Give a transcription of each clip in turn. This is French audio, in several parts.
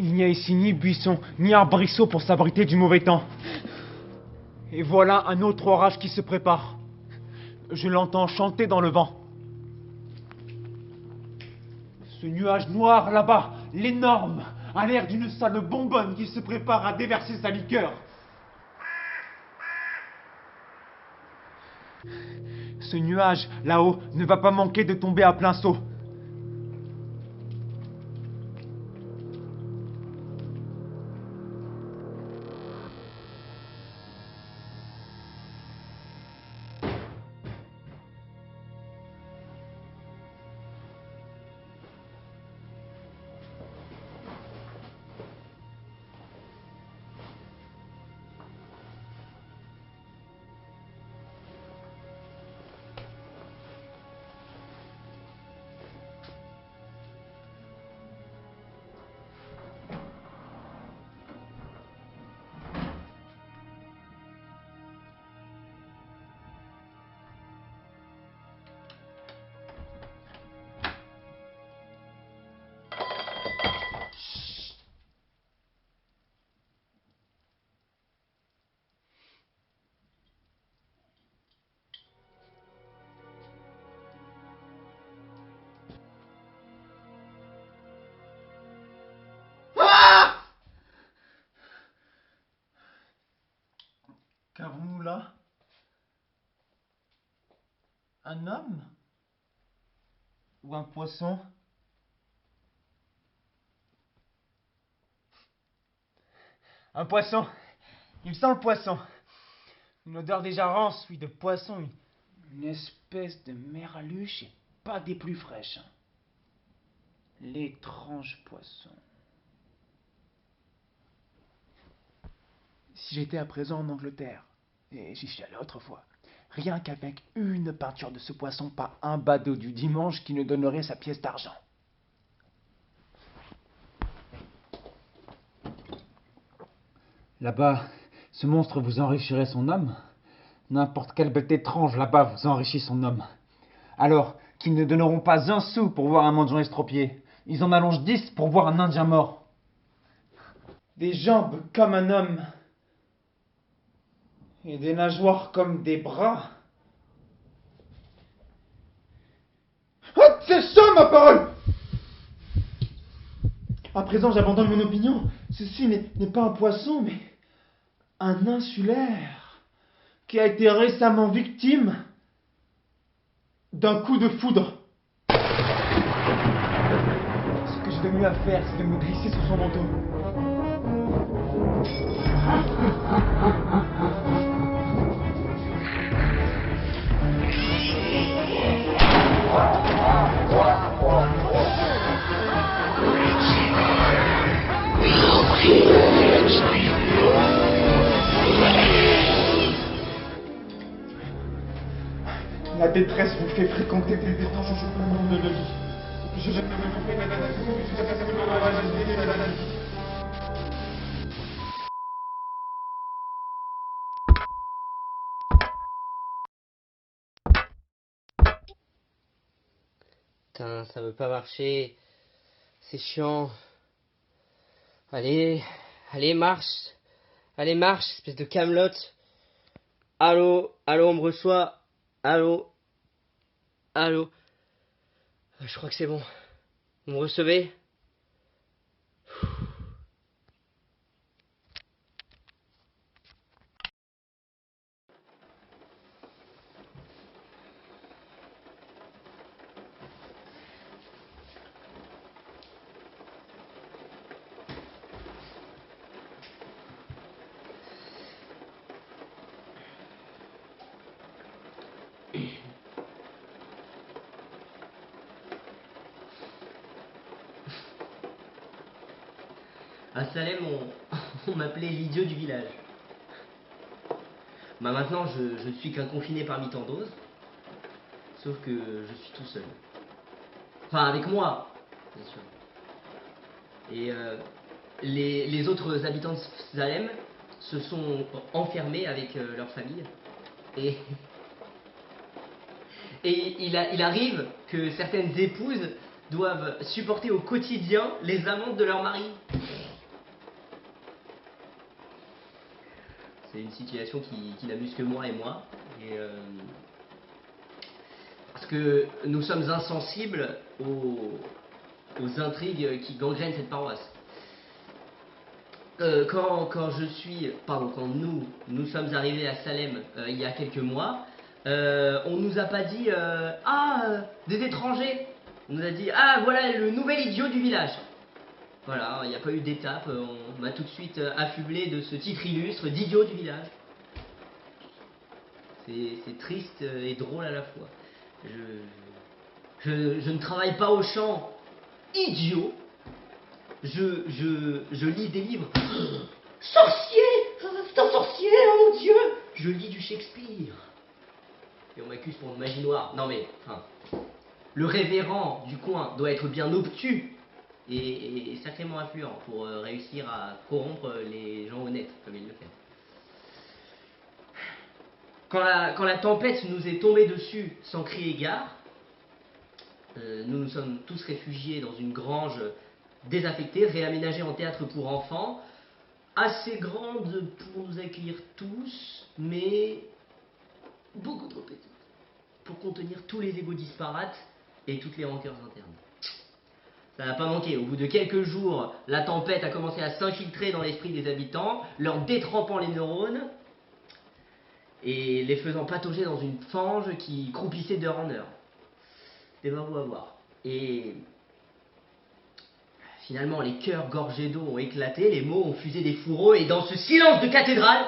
Il n'y a ici ni buisson, ni arbrisseau pour s'abriter du mauvais temps. Et voilà un autre orage qui se prépare. Je l'entends chanter dans le vent. Ce nuage noir là-bas, l'énorme, a l'air d'une sale bonbonne qui se prépare à déverser sa liqueur. Ce nuage, là-haut, ne va pas manquer de tomber à plein seau. Qu'avons-nous là? Un homme? Ou un poisson? Un poisson! Il sent le poisson! Une odeur déjà rance, oui, de poisson. Une espèce de merluche et pas des plus fraîches. L'étrange poisson. Si j'étais à présent en Angleterre, et j'y suis allé autrefois, rien qu'avec une peinture de ce poisson, pas un badaud du dimanche qui ne donnerait sa pièce d'argent. Là-bas, ce monstre vous enrichirait son homme. N'importe quelle bête étrange là-bas vous enrichit son homme. Alors qu'ils ne donneront pas un sou pour voir un mendiant estropié. Ils en allongent 10 pour voir un Indien mort. Des jambes comme un homme. Et des nageoires comme des bras. Oh, c'est ça ma parole! À présent, j'abandonne mon opinion. Ceci n'est pas un poisson, mais un insulaire qui a été récemment victime d'un coup de foudre. Ce que j'ai de mieux à faire, c'est de me glisser sous son manteau. La détresse vous fait fréquenter des étranges mondes de vie. Putain, ça veut pas marcher. C'est chiant. Allez, allez, marche. Allez, marche, espèce de camelote. Allô, allô, on me reçoit. Allô, allô. Je crois que c'est bon. Vous me recevez? À Salem, on m'appelait l'idiot du village. Bah maintenant, je ne suis qu'un confiné parmi tant d'autres. Sauf que je suis tout seul. Enfin, avec moi, bien sûr. Et les autres habitants de Salem se sont enfermés avec leur famille. Et, il arrive que certaines épouses doivent supporter au quotidien les amendes de leur mari. C'est une situation qui n'amuse que moi et moi. Parce que nous sommes insensibles aux intrigues qui gangrènent cette paroisse. Quand nous sommes arrivés à Salem il y a quelques mois, on nous a pas dit des étrangers. On nous a dit voilà le nouvel idiot du village. Voilà, il n'y a pas eu d'étape, on m'a tout de suite affublé de ce titre illustre d'idiot du village. C'est triste et drôle à la fois. Je ne travaille pas au champ, idiot. Je lis des livres. Sorcier! C'est un sorcier, oh mon Dieu! Je lis du Shakespeare. Et on m'accuse pour une magie noire. Non mais, le révérend du coin doit être bien obtus et sacrément influent pour réussir à corrompre les gens honnêtes, comme il le fait. Quand la tempête nous est tombée dessus sans crier gare, nous nous sommes tous réfugiés dans une grange désaffectée, réaménagée en théâtre pour enfants, assez grande pour nous accueillir tous, mais beaucoup trop petite pour contenir tous les égos disparates et toutes les rancœurs internes. Ça n'a pas manqué. Au bout de quelques jours, la tempête a commencé à s'infiltrer dans l'esprit des habitants, leur détrempant les neurones et les faisant patauger dans une fange qui croupissait d'heure en heure. C'était pas beau à voir. Et finalement, les cœurs gorgés d'eau ont éclaté, les mots ont fusé des fourreaux, et dans ce silence de cathédrale,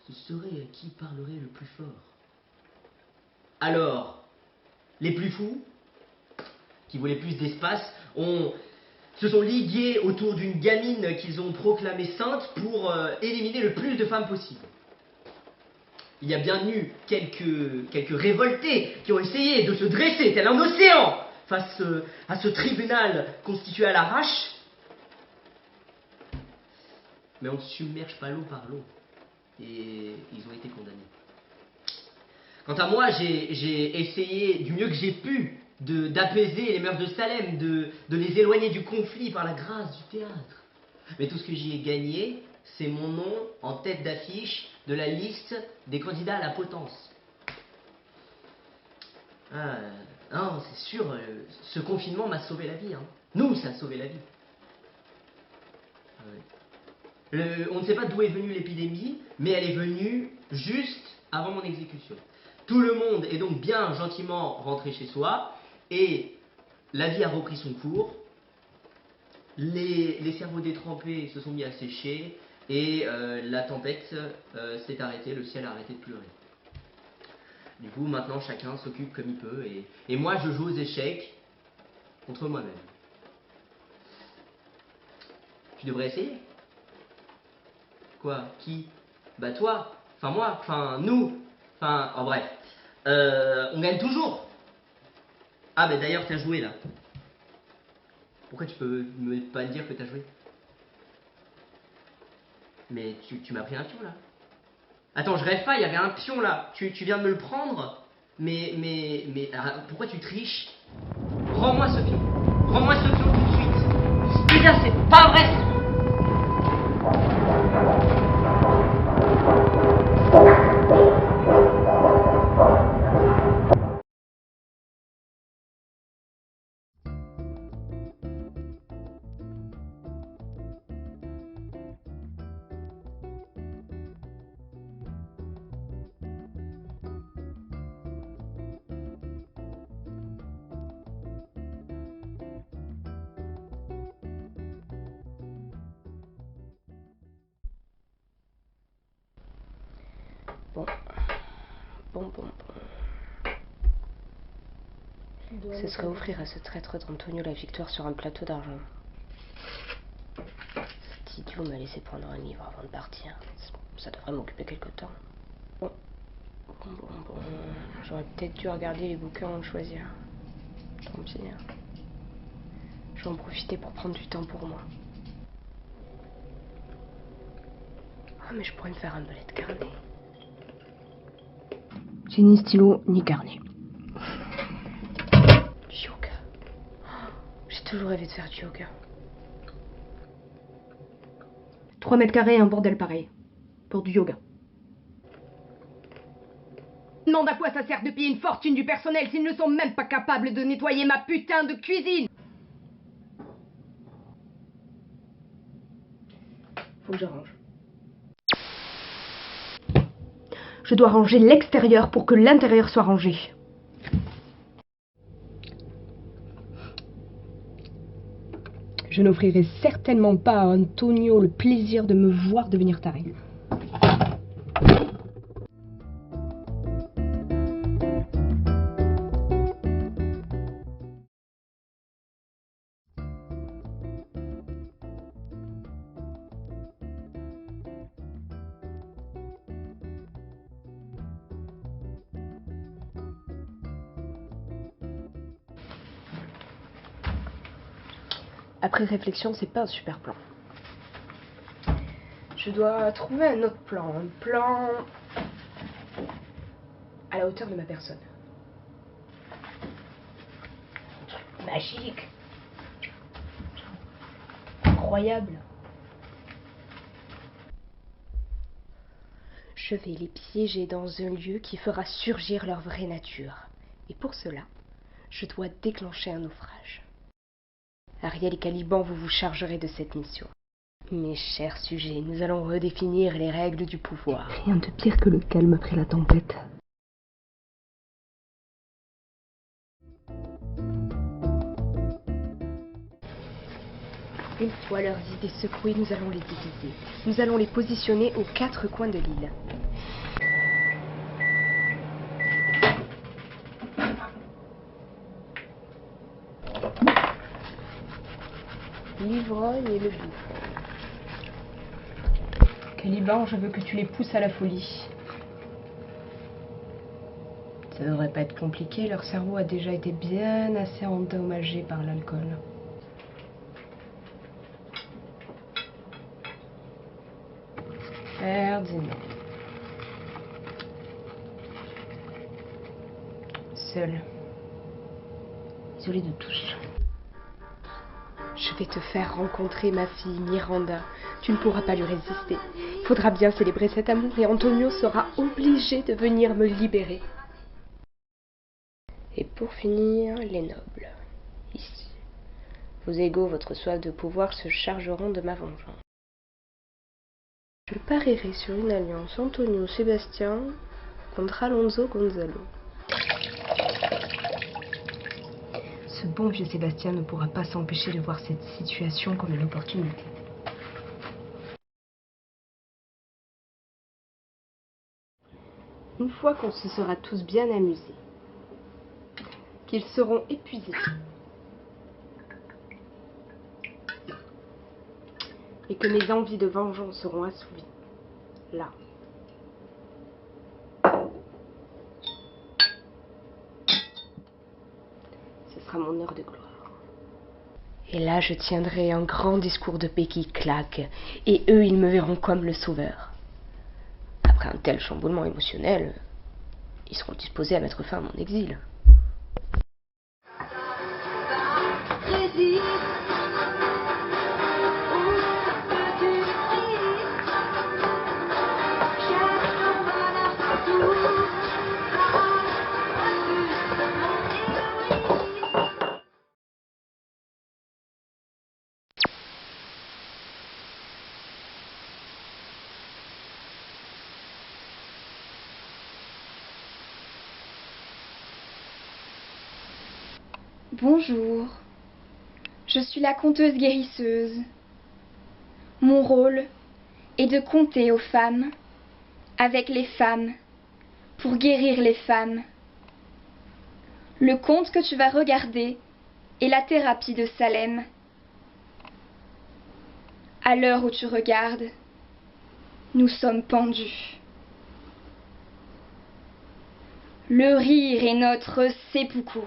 ce serait qui parlerait le plus fort. Alors, les plus fous, qui voulaient plus d'espace, se sont ligués autour d'une gamine qu'ils ont proclamée sainte pour éliminer le plus de femmes possible. Il y a bien eu quelques révoltés qui ont essayé de se dresser tel un océan face à ce tribunal constitué à l'arrache. Mais on ne submerge pas l'eau par l'eau. Et ils ont été condamnés. Quant à moi, j'ai essayé du mieux que j'ai pu d'apaiser les mœurs de Salem, de les éloigner du conflit par la grâce du théâtre. Mais tout ce que j'y ai gagné, c'est mon nom en tête d'affiche de la liste des candidats à la potence. Non, c'est sûr, ce confinement m'a sauvé la vie. Nous, ça a sauvé la vie. On ne sait pas d'où est venue l'épidémie, mais elle est venue juste avant mon exécution. Tout le monde est donc bien gentiment rentré chez soi, et la vie a repris son cours. Les cerveaux détrempés se sont mis à sécher, et la tempête s'est arrêtée, le ciel a arrêté de pleurer. Du coup, maintenant, chacun s'occupe comme il peut, et moi, je joue aux échecs contre moi-même. Tu devrais essayer. Quoi? Qui? Bah toi, enfin moi, enfin nous, enfin en bref. On gagne toujours. Ah bah d'ailleurs t'as joué là. Pourquoi tu peux pas me dire que t'as joué? Mais tu m'as pris un pion là. Attends, je rêve pas, il y avait un pion là. Tu viens de me le prendre. Mais pourquoi tu triches? Rends-moi ce pion. Rends-moi ce pion tout de suite. Putain, c'est pas vrai. Bon. Ce serait offrir à ce traître d'Antonio la victoire sur un plateau d'argent. Cet idiot m'a laissé prendre un livre avant de partir. Ça devrait m'occuper quelque temps. Bon. J'aurais peut-être dû regarder les bouquins avant de choisir. Tant pis. Je vais en profiter pour prendre du temps pour moi. Mais je pourrais me faire un balai de carnet. J'ai ni stylo, ni carnet. Yoga. J'ai toujours rêvé de faire du yoga. 3 mètres carrés et un bordel pareil. Pour du yoga. Demande à quoi ça sert de payer une fortune du personnel s'ils ne sont même pas capables de nettoyer ma putain de cuisine. Faut que je range. Je dois ranger l'extérieur pour que l'intérieur soit rangé. Je n'offrirai certainement pas à Antonio le plaisir de me voir devenir taré. Après réflexion, c'est pas un super plan. Je dois trouver un autre plan. Un plan à la hauteur de ma personne. Magique. Incroyable. Je vais les piéger dans un lieu qui fera surgir leur vraie nature. Et pour cela, je dois déclencher un naufrage. Ariel et Caliban, vous vous chargerez de cette mission. Mes chers sujets, nous allons redéfinir les règles du pouvoir. Rien de pire que le calme après la tempête. Une fois leurs idées secouées, nous allons les diviser. Nous allons les positionner aux 4 coins de l'île. L'ivrogne et le bouffon. Caliban, je veux que tu les pousses à la folie. Ça devrait pas être compliqué, leur cerveau a déjà été bien assez endommagé par l'alcool. Ferdinand. Seul. Isolé de tous. Je vais te faire rencontrer ma fille Miranda. Tu ne pourras pas lui résister. Il faudra bien célébrer cet amour et Antonio sera obligé de venir me libérer. Et pour finir, les nobles. Ici. Vos égaux, votre soif de pouvoir se chargeront de ma vengeance. Je parierai sur une alliance Antonio-Sébastien contre Alonso-Gonzalo. Ce bon vieux Sébastien ne pourra pas s'empêcher de voir cette situation comme une opportunité. Une fois qu'on se sera tous bien amusés, qu'ils seront épuisés, et que mes envies de vengeance seront assouvies, là, ce sera mon heure de gloire. Et là, je tiendrai un grand discours de paix qui claque, et eux, ils me verront comme le sauveur. Après un tel chamboulement émotionnel, ils seront disposés à mettre fin à mon exil. Bonjour, je suis la conteuse guérisseuse. Mon rôle est de conter aux femmes, avec les femmes, pour guérir les femmes. Le conte que tu vas regarder est la thérapie de Salem. À l'heure où tu regardes, nous sommes pendus. Le rire est notre seppuku.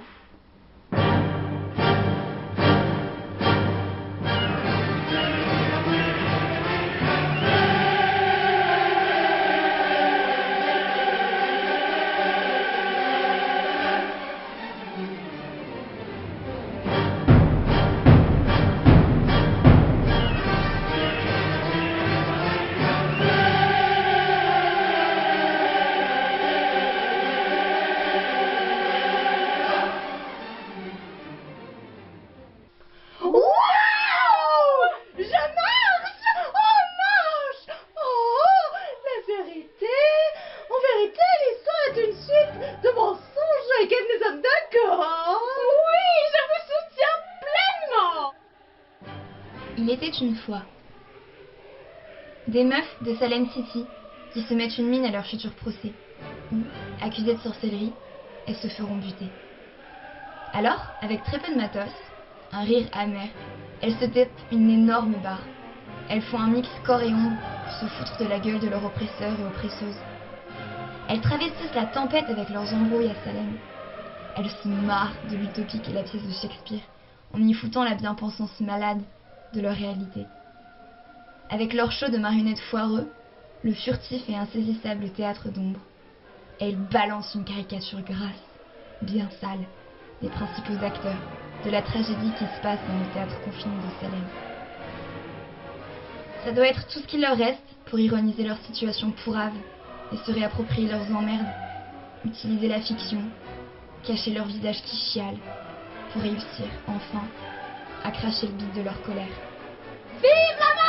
Il était une fois des meufs de Salem City qui se mettent une mine à leur futur procès, où, accusées de sorcellerie, elles se feront buter. Alors, avec très peu de matos, un rire amer, elles se tapent une énorme barre. Elles font un mix corps et ombre pour se foutre de la gueule de leurs oppresseurs et oppresseuses. Elles travestissent la tempête avec leurs embrouilles à Salem. Elles se marrent de l'utopique et la pièce de Shakespeare, en y foutant la bien-pensance malade de leur réalité. Avec leur show de marionnettes foireux, le furtif et insaisissable théâtre d'ombre, elles balancent une caricature grasse, bien sale, des principaux acteurs de la tragédie qui se passe dans le théâtre confiné de Salem. Ça doit être tout ce qu'il leur reste pour ironiser leur situation pourrave et se réapproprier leurs emmerdes, utiliser la fiction, cacher leur visage qui chiale, pour réussir, enfin, à cracher le bide de leur colère. Vive la